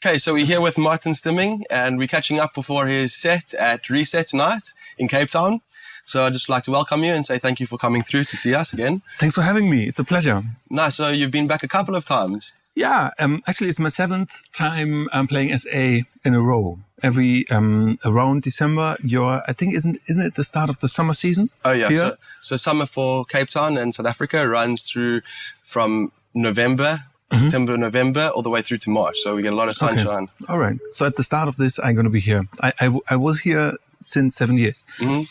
Okay, so we're here with Martin Stimming, and we're catching up before his set at Reset tonight in Cape Town. So I'd just like to welcome you and say thank you for coming through to see us again. Thanks for having me. It's a pleasure. Nice. So you've been back a couple of times. Yeah, actually it's my 7th time playing SA in a row. Every around December, I think isn't it the start of the summer season? Oh yeah, here? So summer for Cape Town and South Africa runs through from November. September, November, all the way through to March. So we get a lot of sunshine. Okay. All right. So at the start of this, I'm going to be here. I was here since 7 years. Mm-hmm.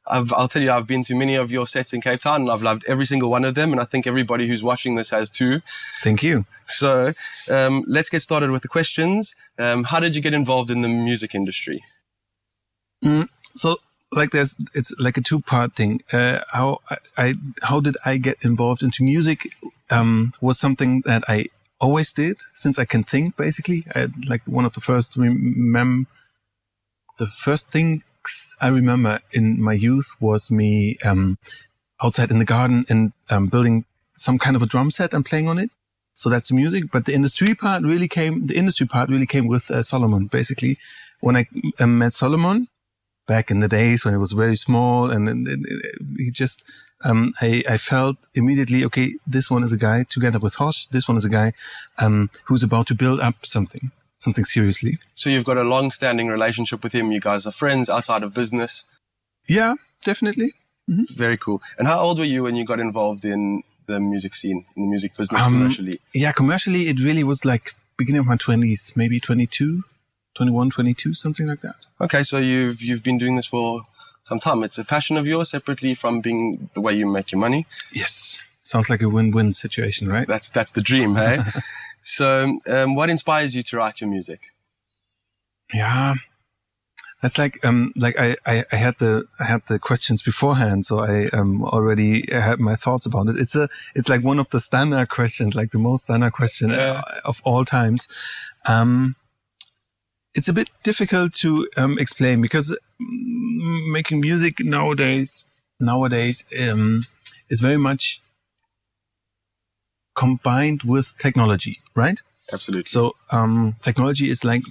I'll tell you, I've been to many of your sets in Cape Town and I've loved every single one of them. And I think everybody who's watching this has too. Thank you. So let's get started with the questions. How did you get involved in the music industry? So it's like a 2-part thing. How did I get involved into music? Was something that I always did since I can think. Basically, like one of the first things I remember in my youth was me outside in the garden and building some kind of a drum set and playing on it. So that's music. But the industry part really came with Solomon. Basically, when I met Solomon back in the days when it was very small, and he just. I felt immediately, okay, this one is a guy together with Hosh. This one is a guy who's about to build up something seriously. So you've got a long-standing relationship with him. You guys are friends outside of business. Yeah, definitely. Mm-hmm. Very cool. And how old were you when you got involved in the music scene, in the music business commercially? Yeah, commercially, it really was like beginning of my 20s, maybe 21, 22, something like that. Okay, so you've been doing this for some time. It's a passion of yours, separately from being the way you make your money. Yes, sounds like a win-win situation, right? That's the dream, hey? So, what inspires you to write your music? Yeah, that's like I had the questions beforehand, so I already had my thoughts about it. It's like one of the standard questions, like the most standard question of all times. It's a bit difficult to explain because making music nowadays is very much combined with technology, right? Absolutely. So technology is like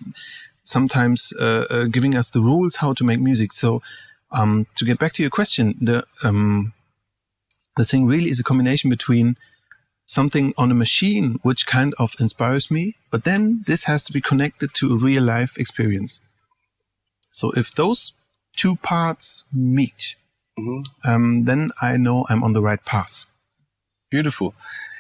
sometimes giving us the rules how to make music. So to get back to your question, the thing really is a combination between something on a machine which kind of inspires me, but then this has to be connected to a real life experience. So if those 2 parts meet, then I know I'm on the right path. Beautiful.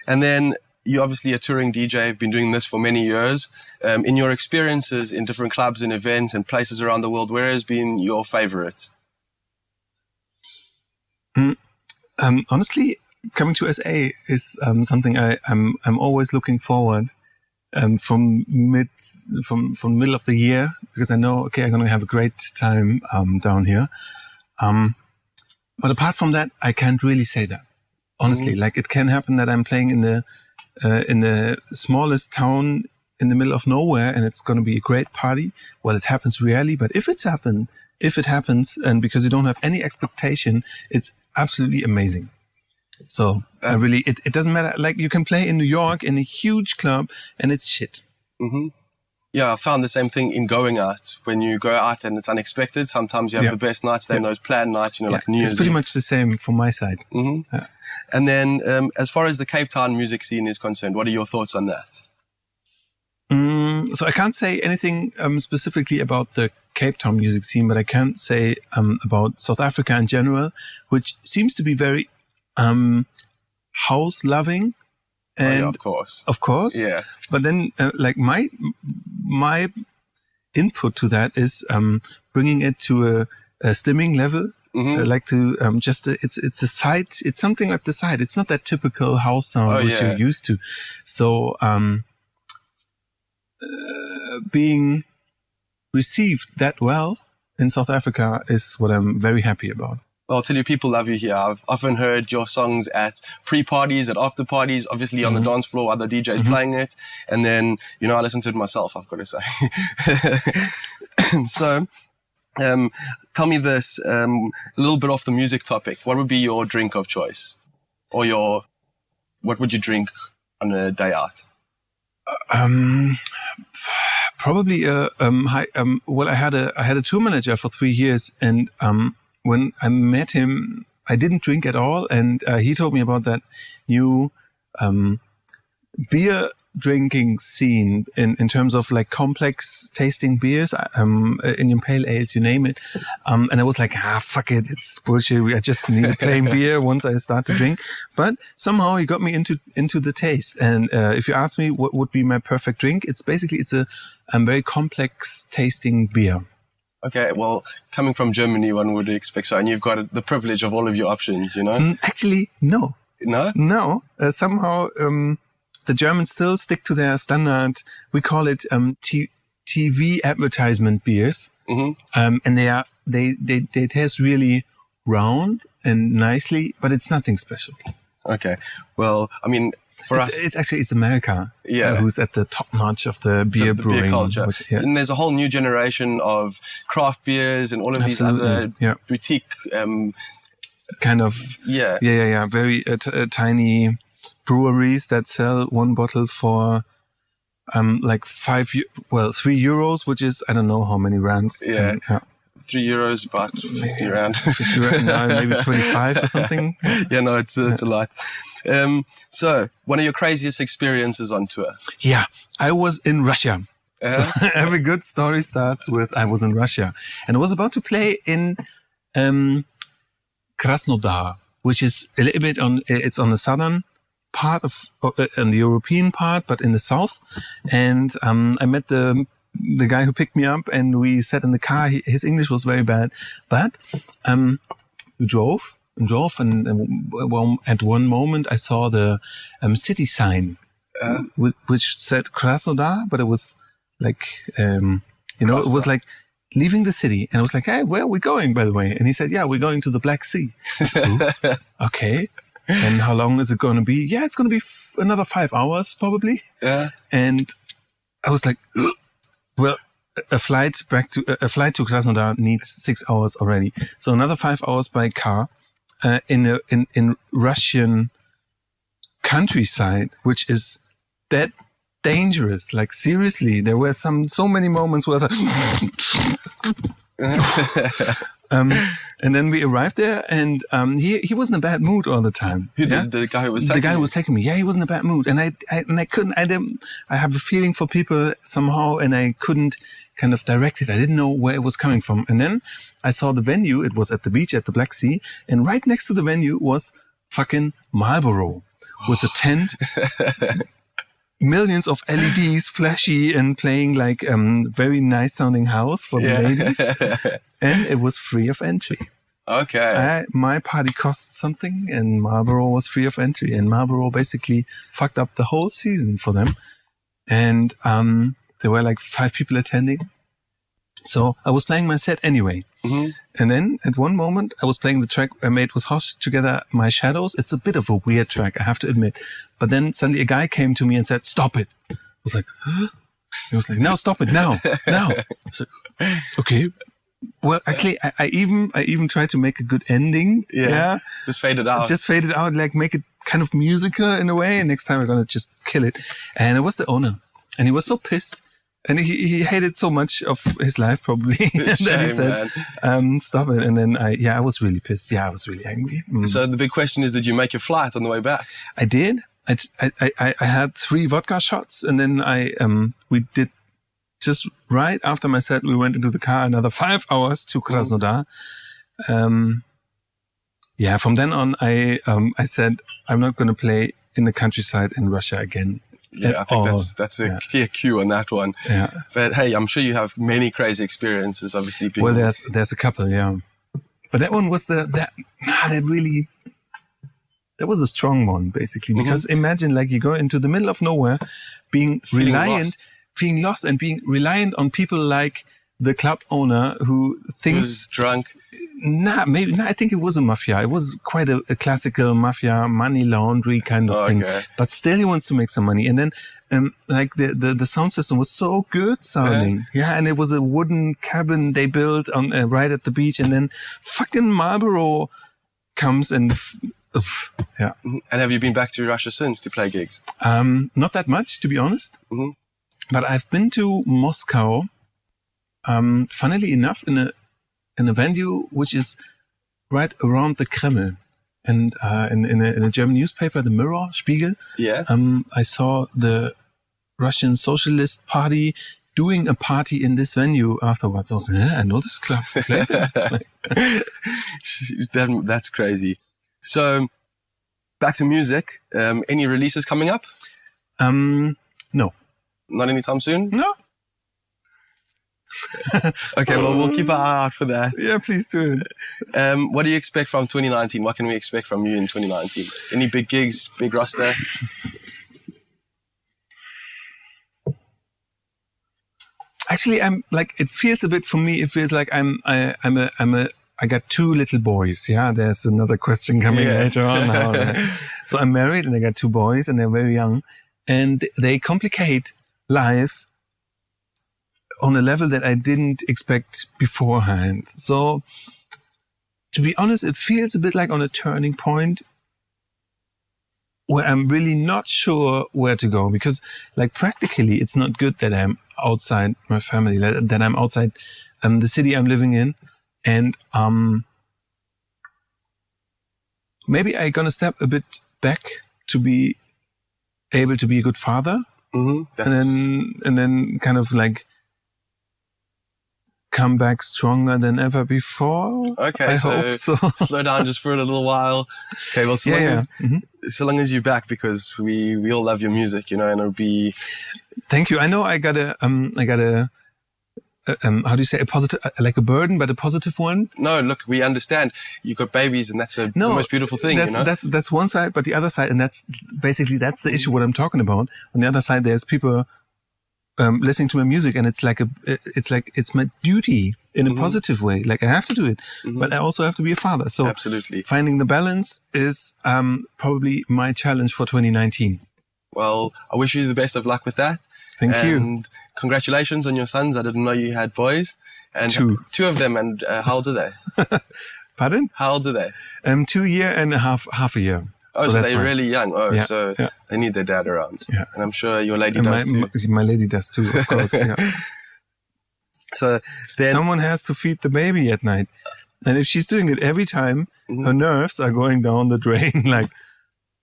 And then you're obviously a touring DJ. You've been doing this for many years. In your experiences in different clubs and events and places around the world, where has been your favorite? Honestly, coming to SA is something I'm always looking forward from middle of the year, because I know, okay, I'm going to have a great time down here. But apart from that, I can't really say that. Honestly, like it can happen that I'm playing in the smallest town in the middle of nowhere and it's going to be a great party. Well, it happens rarely, but if it happens, and because you don't have any expectation, it's absolutely amazing. So it doesn't matter. Like you can play in New York in a huge club and it's shit. Mm-hmm. Yeah, I found the same thing in going out. When you go out and it's unexpected, sometimes you have the best nights, then those planned nights, like New Year's It's pretty Eve. much the same from my side. Mm-hmm. Yeah. And then as far as the Cape Town music scene is concerned, what are your thoughts on that? So I can't say anything specifically about the Cape Town music scene, but I can say about South Africa in general, which seems to be very house loving. And of course. Yeah. But then like my input to that is bringing it to a stimming level. Mm-hmm. I like to it's a side. It's something at the side. It's not that typical house sound which you're used to. So being received that well in South Africa is what I'm very happy about. Well, I'll tell you, people love you here. I've often heard your songs at pre-parties, at after-parties, obviously on the dance floor, other DJs playing it. And then, you know, I listen to it myself, I've got to say. So, tell me this, a little bit off the music topic. What would be your drink of choice? Or what would you drink on a day out? Probably, well, I had a tour manager for 3 years, and, when I met him, I didn't drink at all, and he told me about that new beer drinking scene in terms of like complex tasting beers, Indian pale ales, you name it. And I was like, fuck it, it's bullshit. I just need a plain beer once I start to drink. But somehow he got me into the taste. And if you ask me what would be my perfect drink, it's a very complex tasting beer. Okay, well, coming from Germany, one would expect so, and you've got the privilege of all of your options, you know? Actually, no. No? No. Somehow, the Germans still stick to their standard, we call it TV advertisement beers. Mm-hmm. And they taste really round and nicely, but it's nothing special. Okay. Well, I mean, for us, it's America, who's at the top notch of the beer brewing beer culture. And there's a whole new generation of craft beers and all of these other boutique kind of very tiny breweries that sell one bottle for like €3, which is I don't know how many rands. Yeah. €3, about 50 rand. 50 rand, no, maybe 25 or something. Yeah, no, it's a lot. So, one of your craziest experiences on tour? Yeah, I was in Russia. So every good story starts with I was in Russia. And I was about to play in Krasnodar, which is a little bit it's on the southern part of the European part, but in the south. And I met the guy who picked me up, and we sat in the car. His English was very bad, but we drove, and at one moment I saw the city sign, which said Krasnodar, but it was like, it was like leaving the city. And I was like, hey, where are we going, by the way? And he said, yeah, we're going to the Black Sea. I said, okay. And how long is it going to be? Yeah, it's going to be another 5 hours, probably. Yeah. And I was like, well, a flight to Krasnodar needs 6 hours already. So another 5 hours by car in Russian countryside, which is that dangerous. Like seriously, there were so many moments where I was like, and then we arrived there, and he was in a bad mood all the time. The guy who was taking the guy who was taking me. Yeah, he was in a bad mood, and I have a feeling for people somehow, and I couldn't kind of direct it. I didn't know where it was coming from. And then I saw the venue. It was at the beach at the Black Sea, and right next to the venue was fucking Marlboro with a tent. Millions of LEDs, flashy and playing like very nice sounding house for the ladies, and it was free of entry. Okay. My party cost something, and Marlboro was free of entry, and Marlboro basically fucked up the whole season for them. And there were like 5 people attending, so I was playing my set anyway. Mm-hmm. And then at one moment I was playing the track I made with Hoss together, My Shadows. It's a bit of a weird track, I have to admit. But then suddenly a guy came to me and said, stop it. I was like, huh? He was like, no, stop it now. I said, okay. Well, actually, I even tried to make a good ending. Yeah. Just fade it out. Like make it kind of musical in a way. And next time we're going to just kill it. And it was the owner. And he was so pissed. And he hated so much of his life, probably, that he said, stop it. And then I was really pissed. Yeah, I was really angry. So the big question is, did you make your flight on the way back? I did. I had 3 vodka shots, and then we did just right after my set, we went into the car another 5 hours to Krasnodar. From then on, I said, I'm not going to play in the countryside in Russia again. Yeah, I think that's a clear cue on that one. Yeah. But hey, I'm sure you have many crazy experiences, obviously. Well, there's a couple, yeah. But that one was that was a strong one, basically. Because imagine, like, you go into the middle of nowhere, being reliant feeling lost and being reliant on people like the club owner who thinks was drunk. I think it was a mafia. It was quite a classical mafia money laundry kind of thing. But still, he wants to make some money. And then, like the sound system was so good sounding. Yeah, and it was a wooden cabin they built on right at the beach. And then fucking Marlboro comes and yeah. And have you been back to Russia since to play gigs? Not that much, to be honest. But I've been to Moscow. Funnily enough, in a venue which is right around the Kremlin, and in a German newspaper, the Mirror, Spiegel. Yeah. I saw the Russian Socialist Party doing a party in this venue afterwards. I was like, I know this club. That's crazy. So, back to music. Any releases coming up? No. Not anytime soon? No. Okay, well, we'll keep our eye out for that. Yeah, please do it. What do you expect from 2019? What can we expect from you in 2019? Any big gigs, big roster? Actually, I'm like, it feels a bit for me. It feels like I got two little boys. Yeah, there's another question coming later on. So I'm married and I got two boys and they're very young, and they complicate life on a level that I didn't expect beforehand. So, to be honest, it feels a bit like on a turning point where I'm really not sure where to go, because like practically it's not good that I'm outside my family, that I'm outside the city I'm living in. And maybe I'm going to step a bit back to be able to be a good father. And then kind of like come back stronger than ever before. Okay, I hope so. Slow down just for a little while. Okay, well, so long as you're back, because we all love your music, you know, and it'll be. Thank you. I know I got a how do you say, a positive, like a burden, but a positive one? No, look, we understand. You've got babies, and that's the most beautiful thing, you know? That's one side, but the other side, and that's the issue what I'm talking about. On the other side, there's people listening to my music, and it's my duty in a positive way. Like, I have to do it, but I also have to be a father. So absolutely, finding the balance is probably my challenge for 2019. Well, I wish you the best of luck with that. Thank you. And congratulations on your sons. I didn't know you had boys. And two of them. And how old are they? Pardon? How old are they? 2 year and a half a year. Oh, so they're really young. Oh, so they need their dad around. Yeah. And I'm sure your lady does too. My lady does too, of course. Yeah. So then someone has to feed the baby at night. And if she's doing it every time, her nerves are going down the drain like,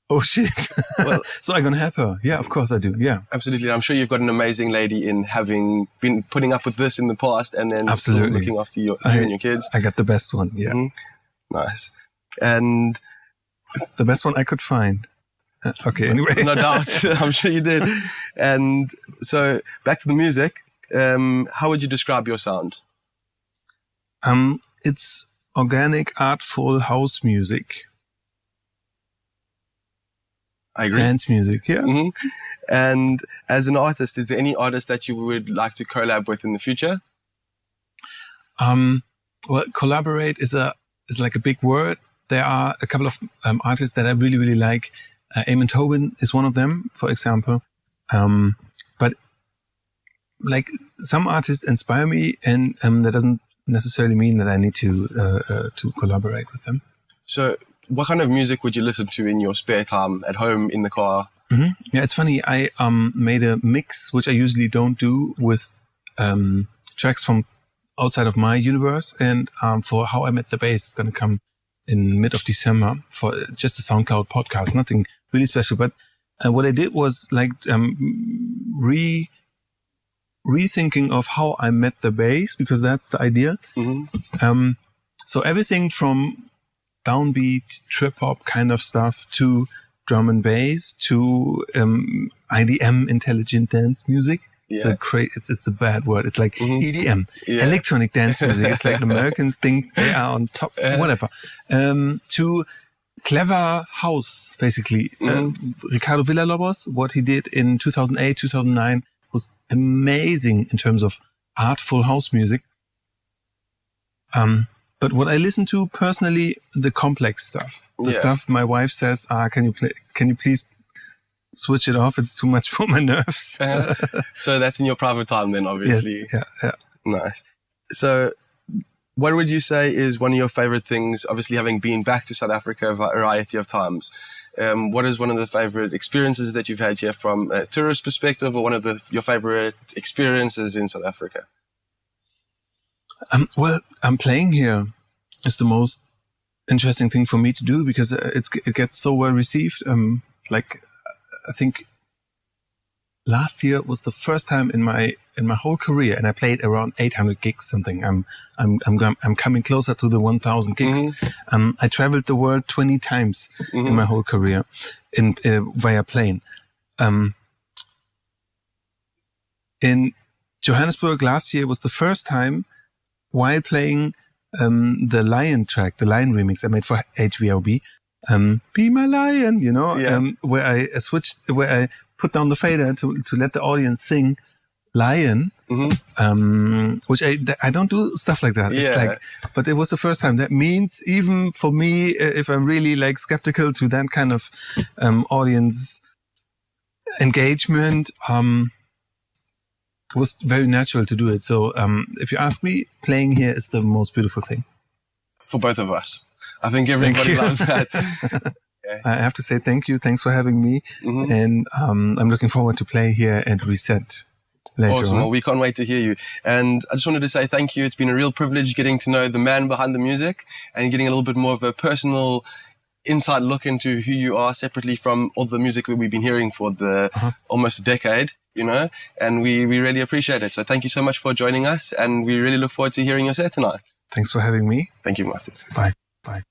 oh shit. Well, so I'm going to help her. Yeah, of course I do. Yeah. Absolutely. I'm sure you've got an amazing lady in having been putting up with this in the past and then still looking after you and your kids. I got the best one. Yeah. Nice. And the best one I could find. Okay, anyway. No doubt. I'm sure you did. And so back to the music. How would you describe your sound? It's organic, artful house music. I agree. Dance music, yeah. And as an artist, is there any artist that you would like to collab with in the future? Well, collaborate is like a big word. There are a couple of artists that I really, really like. Eamon Tobin is one of them, for example. But like some artists inspire me, and that doesn't necessarily mean that I need to collaborate with them. So what kind of music would you listen to in your spare time at home, in the car? Yeah, it's funny. I made a mix, which I usually don't do, with tracks from outside of my universe. And for How I Met the Bass, it's going to come in mid of December for just a SoundCloud podcast. Nothing really special. But what I did was like rethinking of how I met the bass, because that's the idea. So everything from downbeat, trip hop kind of stuff to drum and bass to IDM, intelligent dance music. Yeah. It's a bad word. It's like EDM, electronic dance music. It's like the Americans think they are on top, whatever. To clever house, basically. Ricardo Villalobos, what he did in 2008, 2009 was amazing in terms of artful house music. But what I listen to personally, the complex stuff, the stuff my wife says, can you please switch it off? It's too much for my nerves. So that's in your private time then, obviously. Yes, yeah. Nice. So what would you say is one of your favorite things, obviously having been back to South Africa a variety of times? What is one of the favorite experiences that you've had here from a tourist perspective, or one of your favorite experiences in South Africa? Well, playing here is the most interesting thing for me to do because it gets so well received. I think last year was the first time in my whole career, and I played around 800 gigs. Something. I'm coming closer to the 1,000 gigs. Mm-hmm. I traveled the world 20 times in my whole career via plane. In Johannesburg last year was the first time, while playing the Lion track, the Lion remix I made for HVOB, Be My Lion, where I put down the fader to let the audience sing Lion, which I don't do stuff like that. Yeah. But it was the first time. That means even for me, if I'm really like skeptical to that kind of audience engagement, it was very natural to do it. So if you ask me, playing here is the most beautiful thing. For both of us. I think everybody loves that. Okay. I have to say thank you. Thanks for having me. And I'm looking forward to play here and Reset later Awesome. on. Well, we can't wait to hear you. And I just wanted to say thank you. It's been a real privilege getting to know the man behind the music and getting a little bit more of a personal inside look into who you are separately from all the music that we've been hearing for the almost a decade, and we really appreciate it. So thank you so much for joining us, and we really look forward to hearing your set tonight. Thanks for having me. Thank you, Martin. Bye. Bye.